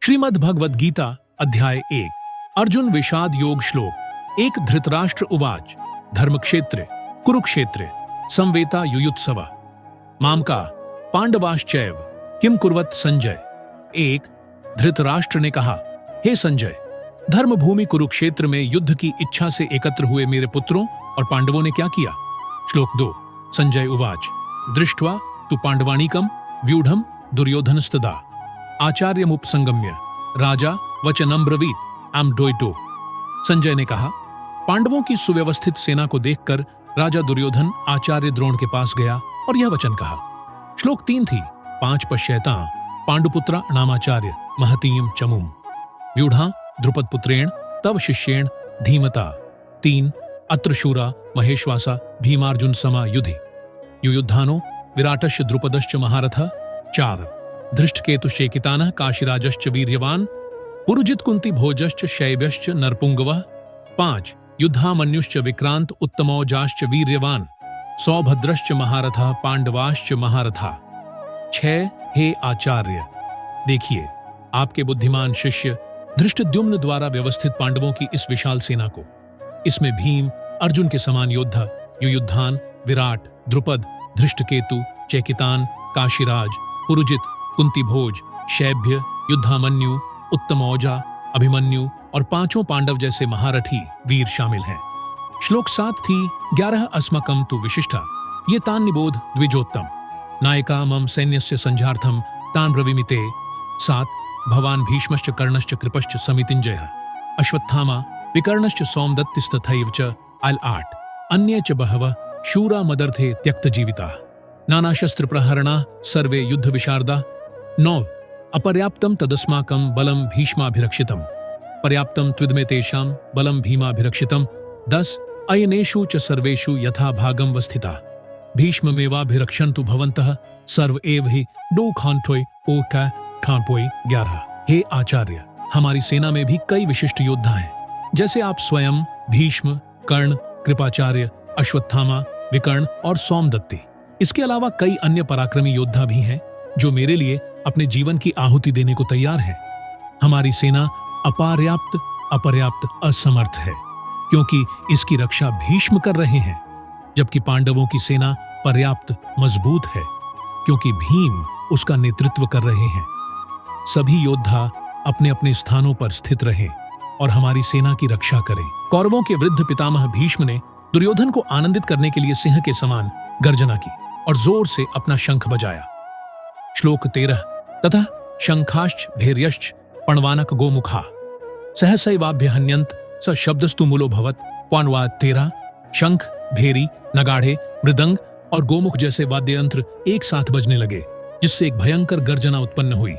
श्रीमद् भगवद गीता अध्याय 1 अर्जुन विषाद योग श्लोक। एक धृतराष्ट्र उवाच धर्मक्षेत्रे कुरुक्षेत्रे संवेता युयुत्सव मामका पांडवाश्चैव किम कुर्वत संजय। एक धृतराष्ट्र ने कहा, हे संजय, धर्मभूमि कुरुक्षेत्र में युद्ध की इच्छा से एकत्र हुए मेरे पुत्रों और पांडवों ने क्या किया। श्लोक 2 संजय उवाच दृष्ट्वा तु पांडवानीकम व्यूढ़म दुर्योधनस्तदा आचार्यमुपसंगम्य राजा वचनम ब्रवीत आम डोइटो। संजय ने कहा, पांडवों की सुव्यवस्थित सेना को देखकर राजा दुर्योधन आचार्य द्रोण के पास गया और यह वचन कहा। श्लोक 3 थी 5 पश्यता पांडुपुत्र नामाचार्य महतीम चमुम व्यूढ़ा द्रुपद पुत्रेण तव शिष्येण धीमता 3 अत्र शूरा महेश्वासा भीमार्जुन समा युधि युयुद्धानो विराटश्च द्रुपदश्च महारथ 4 धृष्टकेतुशेकितानः काशीराजश्च वीर्यवान पुरुजित कुंती भोजश्च शैब्यश्च नरपुंगवः 5 युद्धामन्युश्च विक्रांत उत्तमौजाश्च वीर्यवान सौभद्रश्च महारथः पांडवाश्च महारथा। 6 हे आचार्य, देखिए आपके बुद्धिमान शिष्य धृष्टद्युम्न द्वारा व्यवस्थित पांडवों की इस विशाल सेना को। इसमें भीम अर्जुन के समान योद्धा युयुद्धान विराट द्रुपद धृष्टकेतु चेकितान काशीराज पुरुजित कुंती भोज शैब्य युद्धामन्यु उत्तमौजा अभिमन्यु और 5 पांडव जैसे महारथी वीर शामिल हैं। श्लोक 7 थी 11 अस्मकम तु विशिष्टा ये तान निबोध द्विजोत्तम नायका मम सैन्यस्य संझार्थम तान ब्रवीमिते 7 भवान भीष्मश्च कर्णश्च कृपश्च समितिञ्जयः अश्वत्थामा विकर्णश्च सौमदत्तिस्तथैव च अल 8 अन्ये च बहवः शूरा मदर्थे त्यक्तजीविताः नानाशस्त्र प्रहरणा सर्वे युद्ध विशारदा 9 अपर्याप्तम तदस्माकं बलम भीष्माभिरक्षितम पर्याप्तम त्विदमे तेषां बलम भीमाभिरक्षितम 10 अयनेषु च सर्वेषु यथा भागम वस्थिता भीष्ममेवाभिरक्षन्तु भवन्तः सर्व एव हि डो खांठोय ओका खांपोय 11 हे आचार्य, हमारी सेना में भी कई विशिष्ट योद्धा हैं, जैसे आप स्वयं भीष्म कर्ण कृपाचार्य अश्वत्थामा विकर्ण और सौमदत्ती। इसके अलावा कई अन्य पराक्रमी योद्धा भी हैं जो मेरे लिए अपने जीवन की आहुति देने को तैयार हैं। हमारी सेना अपर्याप्त असमर्थ है क्योंकि इसकी रक्षा भीष्म कर रहे हैं, जबकि पांडवों की सेना पर्याप्त मजबूत है क्योंकि भीम उसका नेतृत्व कर रहे हैं। सभी योद्धा अपने अपने स्थानों पर स्थित रहें और हमारी सेना की रक्षा करें। कौरवों के वृद्ध पितामह भीष्म ने दुर्योधन को आनंदित करने के लिए सिंह के समान गर्जना की और जोर से अपना शंख बजाया। श्लोक 13 तथा शंखाश्च भैर्यश्च पणवानक गोमुखा सहसैवाभ्यहन्यन्त स शब्दस्तु मूलो भवत। पौनवा 13 शंख भेरी नगाढ़े मृदंग और गोमुख जैसे वाद्ययंत्र एक साथ बजने लगे, जिससे एक भयंकर गर्जना उत्पन्न हुई।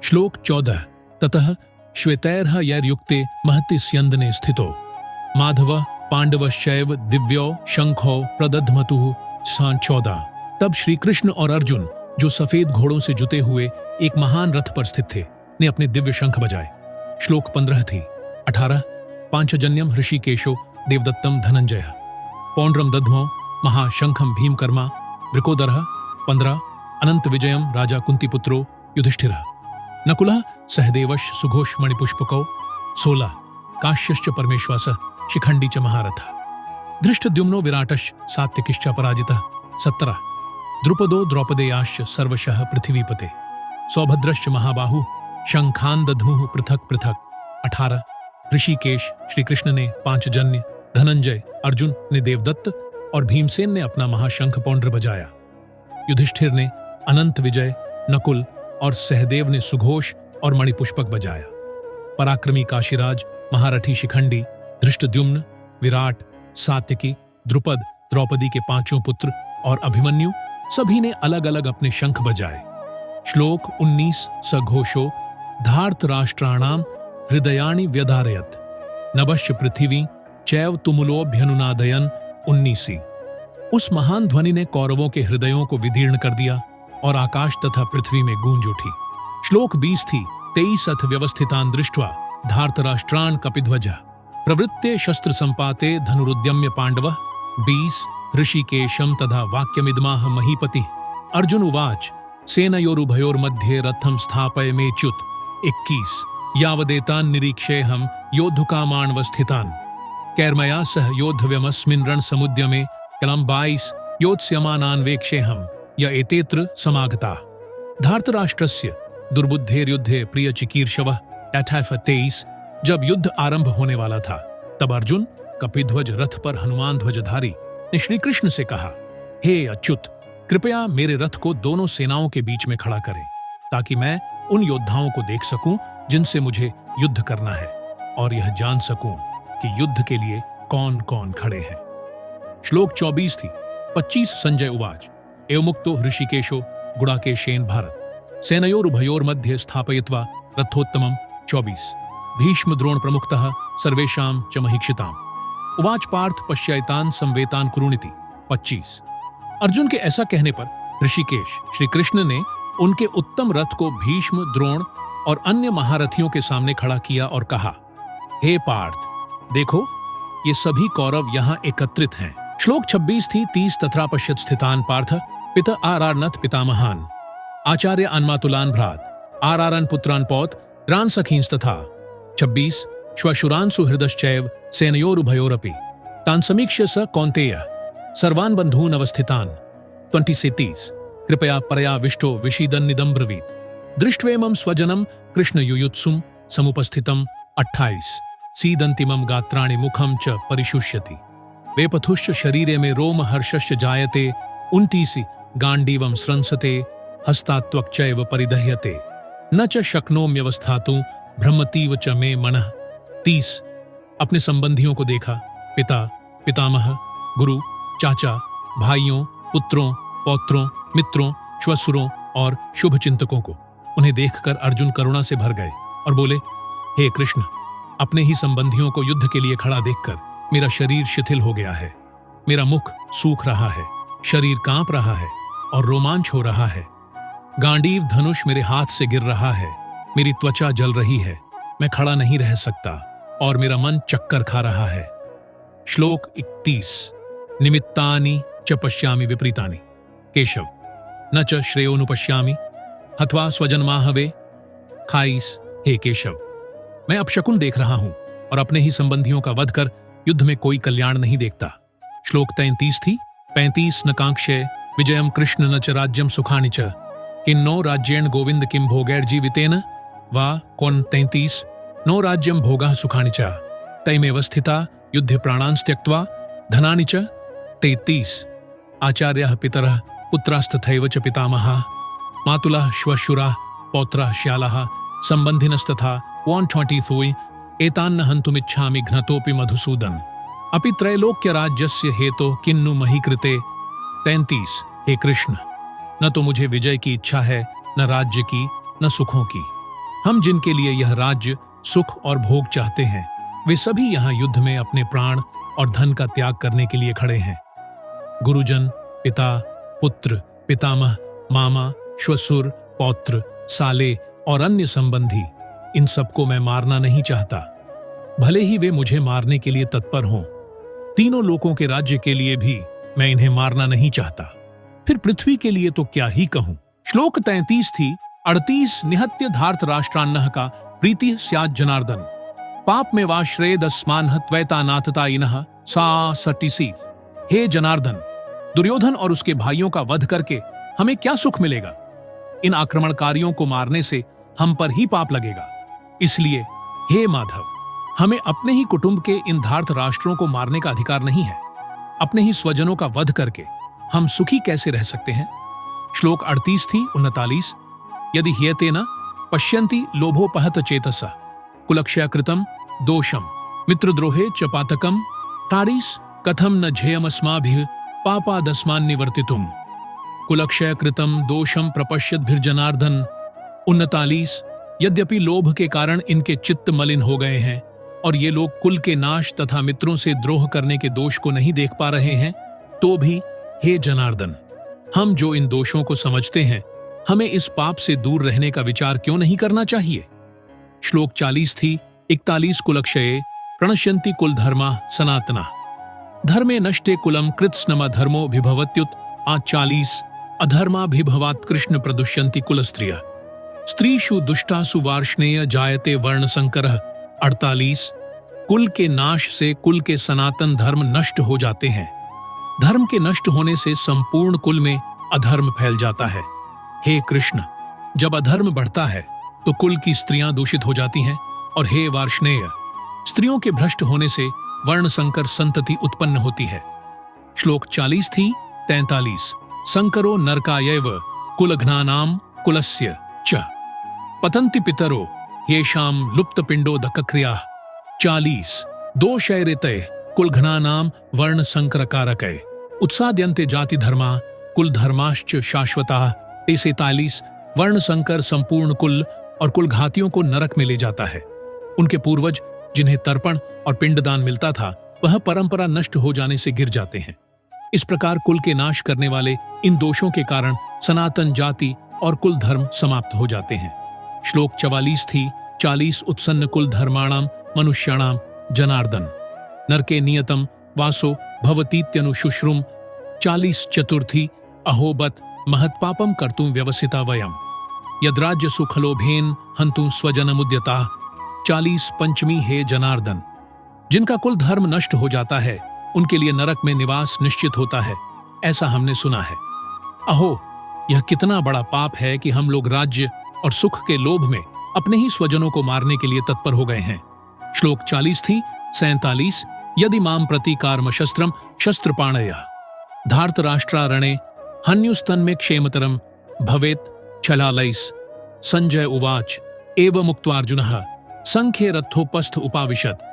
श्लोक 14 ततः श्वेतैर्ह यैर्युक्ते महति स्यन्दने स्थितो माधव पांडवश्चैव दिव्यो शंखो प्रदध्मतुः 14 तब श्री कृष्ण और अर्जुन जो सफेद घोड़ों से जुते हुए एक महान रथ पर स्थित थे ने अपने दिव्य शंख बजाए। श्लोक 15 थी 18 पांचजन्यम ऋषिकेशो देवदत्तम धनंजय पौंड्रम दध्मो महाशंखम भीमकर्मा वृकोदरः 15 अनंत विजयम राजा कुंतीपुत्रो युधिष्ठिरः नकुलः सहदेवश सुघोष मणिपुष्पकौ 16 काश्यश्च परमेश्वासः शिखंडी च महारथः धृष्टद्युम्नो विराटश्च सात्यकिश्च पराजितः 17 द्रुपदो द्रौपदेयाश्च सर्वशः पृथ्वीपते सौभद्रश्च महाबाहु शंखान दध्मुः पृथक पृथक 18 ऋषिकेश श्री कृष्ण ने पांचजन्य धनंजय अर्जुन ने देवदत्त और भीमसेन ने अपना महाशंख पौंड्र बजाया। युधिष्ठिर ने अनंत विजय नकुल और सहदेव ने सुघोष और मणिपुष्पक बजाया। पराक्रमी काशीराज महारथी शिखंडी धृष्टद्युम्न विराट सात्यकी द्रुपद द्रौपदी के 5 पुत्र और अभिमन्यु सभी ने अलग अलग अपने शंख बजाए। श्लोक 19 सघोषो धार्तराष्ट्राणाम हृदयानि व्यधारयत नभश्च पृथिवी चैव तुमुलोभ्यनुनादयन 19 उस महान ध्वनि ने कौरवों के हृदयों को विदीर्ण कर दिया और आकाश तथा पृथ्वी में गूंज उठी। श्लोक 20 थी 23 अथ व्यवस्थितान दृष्ट्वा धार्तराष्ट्रान् कपिध्वज प्रवृत्ते शस्त्र संपाते धनुरुद्यम्य पांडवः 20 ऋषिकेशम तथा वाक्यमिदमाह महीपति। अर्जुन उवाच सेनयोरुभयोर्मध्ये रथम स्थापय मेच्युत 21 यावदेतान् निरीक्षेऽहं योद्धुकामानवस्थितान् कैर्मया सह योद्धव्यमस्मिन् रणसमुद्यमे कलम 22 योत्स्यमानान् वेक्षेऽहं य एतेऽत्र समागता। धार्तराष्ट्रस्य दुर्बुद्धेर्युद्धे प्रिय चिकीर्षवः 23 जब युद्ध आरंभ होने वाला था तब अर्जुन कपिध्वज रथ पर हनुमान ध्वजधारी ने श्री कृष्ण से कहा, हे अच्युत, कृपया मेरे रथ को दोनों सेनाओं के बीच में खड़ा करें ताकि मैं उन योद्धाओं को देख सकूं जिनसे मुझे युद्ध करना है और यह जान सकूं कि युद्ध के लिए कौन कौन खड़े हैं। श्लोक 24 थी। 25 संजय उवाच एवमुक्तो हृषिकेशो गुडाकेशेन भारत सेनयोरुभयोर्मध्ये स्थापयित्वा रथोत्तमं 24 भीष्म द्रोण प्रमुखतः सर्वेषां च महीक्षिताम् उवाच पार्थ पश्यैतान् संवेतान् कुरुनिति। 25 अर्जुन के ऐसा कहने पर ऋषिकेश श्री कृष्ण ने उनके उत्तम रथ को भीष्म द्रोण और अन्य महारथियों के सामने खड़ा किया और कहा, हे पार्थ, देखो ये सभी कौरव यहाँ एकत्रित हैं। श्लोक 26 थी। 30 तथा पश्यत स्थितान पार्थ पिता आरारनथ पितामहान आचार्य अन्मातुलान भ्रात आरारन पुत्रान पौत रान सखींस तथा 26 श्वशुरान सुहृदश्चैव सेनयोरुभयोरपि तान समीक्ष्य स कौन्तेय सर्वान् बन्धून् अवस्थितान् 20 से 30 कृपया परयाविष्टो विषीदन्निदं ब्रवीत दृष्ट्वेमं स्वजनं कृष्ण युयुत्सुं समुपस्थितं 28 सीदन्तिमं गात्राणि मुखं च परिशुष्यति वेपथुश्च शरीरे में रोम हर्षश्च जायते 29 गांडीवं स्रंसते हस्तात्वक्चैव परिदह्यते न च शक्नोम्यवस्थातु भ्रमतीव च मे मनः 30 अपने संबंधियों को देखा, पिता, पितामह, गुरु, चाचा, भाइयों, पुत्रों, पौत्रों, मित्रों, श्वशुरों और शुभचिंतकों को। उन्हें देखकर अर्जुन करुणा से भर गए और बोले, हे कृष्ण, अपने ही संबंधियों को युद्ध के लिए खड़ा देखकर मेरा शरीर शिथिल हो गया है, मेरा मुख सूख रहा है, शरीर कांप रहा है और रोमांच हो रहा है। गांडीव धनुष मेरे हाथ से गिर रहा है, मेरी त्वचा जल रही है, मैं खड़ा नहीं रह सकता और मेरा मन चक्कर खा रहा है। श्लोक 31 निमित्तानि च पश्यामि विपरीतानि केशव न च श्रेयोनुपश्यामि हत्वा स्वजन्माहवे 28 हे केशव, मैं अपशकुन देख रहा हूं और अपने ही संबंधियों का वध कर युद्ध में कोई कल्याण नहीं देखता। श्लोक 33 थी। 35 न कांक्षे विजयम कृष्ण न च राज्यम सुखानि च किन्नो राज्येण गोविंद किम भोगैर्जीवितेन वा कौन 33 नो राज्यम भोगाः सुखानि च तैमेव स्थिता युद्धे प्राणान् त्यक्त्वा धनानि च 33 आचार्यः पितरः पुत्रास्तथैव च पितामहाः मातुलः श्वशुराः पौत्राः श्यालाः संबन्धिनस्तथा 123 एतान्न हन्तुमिच्छामि घ्नतोऽपि मधुसूदन अपि त्रैलोक्यराज्यस्य हेतो किन्नु मही कृते 33 हे कृष्ण, न तो मुझे विजय की इच्छा है, न राज्य की, न सुखों की। हम जिनके लिए यह राज्य, सुख और भोग चाहते हैं, वे सभी यहाँ युद्ध में अपने प्राण और धन का त्याग करने के लिए खड़े हैं। गुरुजन, पिता, पुत्र, पितामह, मामा, श्वशुर, पौत्र, साले और अन्य संबंधी, इन सबको मैं मारना नहीं चाहता, भले ही वे मुझे मारने के लिए तत्पर हों। तीनों लोकों के राज्य के लिए भी मैं इन्हें मारना नहीं चाहता, फिर पृथ्वी के लिए तो क्या ही कहूं। श्लोक 33 थी। 38 निहत्य धार्त राष्ट्रान्नः का प्रीति स्यात् जनार्दन पाप में वा श्रेयदस्मान त्वैतानाथता इनः सा 36 हे जनार्दन, दुर्योधन और उसके भाइयों का वध करके हमें क्या सुख मिलेगा? इन आक्रमणकारियों को मारने से हम पर ही पाप लगेगा। इसलिए हे माधव, हमें अपने ही कुटुंब के इन धार्त राष्ट्रों को मारने का अधिकार नहीं है। अपने ही स्वजनों का वध करके हम सुखी कैसे रह सकते हैं? श्लोक 38 थी। 39 यदि ह्येते न पश्यन्ति लोभोपहत चेतसा कुलक्षयकृतं दोषम मित्रद्रोहे च पातकम 40 कथम न झेयमस्माभिः पापादस्मान्निवर्तितुम् कुलक्षयकृतं दोषम प्रपश्यद्भिर्जनार्दन 39 यद्यपि लोभ के कारण इनके चित्त मलिन हो गए हैं और ये लोग कुल के नाश तथा मित्रों से द्रोह करने के दोष को नहीं देख पा रहे हैं, तो भी हे जनार्दन, हम जो इन दोषों को समझते हैं, हमें इस पाप से दूर रहने का विचार क्यों नहीं करना चाहिए? श्लोक 40 थी। 41 कुलक्षये प्रणश्यन्ति कुल धर्मा सनातना धर्मे नष्टे कुलम कृत्स्नम धर्मो भिभवत्युत 40 अधर्माभिभवात् कृष्ण प्रदुष्यन्ति कुलस्त्रियः स्त्रीषु दुष्टासु वार्ष्णेय जायते वर्ण संकरः। 48 कुल के नाश से कुल के सनातन धर्म नष्ट हो जाते हैं। धर्म के नष्ट होने से संपूर्ण कुल में अधर्म फैल जाता है। हे कृष्ण, जब अधर्म बढ़ता है तो कुल की स्त्रियां दूषित हो जाती हैं, और हे वार्ष्णेय, स्त्रियों के भ्रष्ट होने से वर्ण संकर संतति उत्पन्न होती है। श्लोक 40 थी 43 संकरो नरकायैव कुलघ्नानाम कुलस्य च पतन्ति पितरो येषाम लुप्त पिंडोदकक्रियाः। 40 दोषैरिते कुलघ्नानाम वर्ण संकरकारकै उत्साद्यन्ते जाति धर्मा कुल धर्माश्च शाश्वताः। 43 वर्ण संकर संपूर्ण कुल और कुलघातियों को नरक में ले जाता है। उनके पूर्वज जिन्हें तर्पण और पिंडदान मिलता था, वह परंपरा नष्ट हो जाने से गिर जाते हैं। इस प्रकार कुल के नाश करने वाले इन दोषों के कारण सनातन जाति और कुल धर्म समाप्त हो जाते हैं। श्लोक 44 थी 40 उत्सन्न कुल धर्माणाम मनुष्याणाम जनार्दन नरके नियतम वासो भवतीत्यनुशुश्रुम। 40 चतुर्थी अहोबत महत्पापम कर्तुं व्यवसिता वयम यद्राज्य सुखलोभेन हन्तुं स्वजनमुद्यता। 40 पंचमी हे जनार्दन, जिनका कुल धर्म नष्ट हो जाता है उनके लिए नरक में निवास निश्चित होता है, ऐसा हमने सुना है। अहो, यह कितना बड़ा पाप है कि हम लोग राज्य और सुख के लोभ में अपने ही स्वजनों को मारने के लिए तत्पर हो गए हैं। श्लोक 40 थी 47 यदि माम प्रति कार्म शस्त्रम शस्त्रपाणयः धार्तराष्ट्रारणे हन्युस्तन्मे क्षेमतरम भवेत् छलालैस्। संजय उवाच एवमुक्त्वार्जुनः संख्ये रथोपस्थ उपाविशत्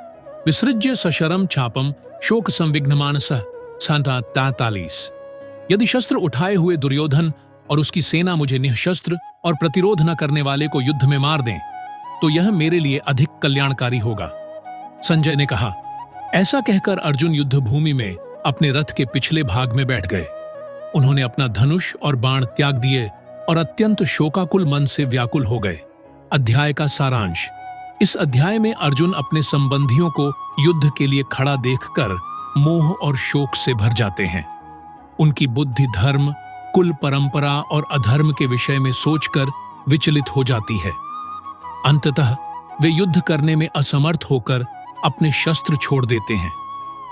विसृज्य सशरम छापम शोक संविघ्नमानसः। 43 यदि शस्त्र उठाए हुए दुर्योधन और उसकी सेना मुझे निःशस्त्र और प्रतिरोध न करने वाले को युद्ध में मार दें तो यह मेरे लिए अधिक कल्याणकारी होगा। संजय ने कहा। ऐसा कहकर अर्जुन युद्ध भूमि में अपने रथ के पिछले भाग में बैठ गए। उन्होंने अपना धनुष और बाण त्याग दिए और अत्यंत शोकाकुल मन से व्याकुल हो गए। अध्याय का सारांश। इस अध्याय में अर्जुन अपने संबंधियों को युद्ध के लिए खड़ा देखकर मोह और शोक से भर जाते हैं। उनकी बुद्धि धर्म, कुल परंपरा और अधर्म के विषय में सोचकर विचलित हो जाती है। अंततः वे युद्ध करने में असमर्थ होकर अपने शस्त्र छोड़ देते हैं।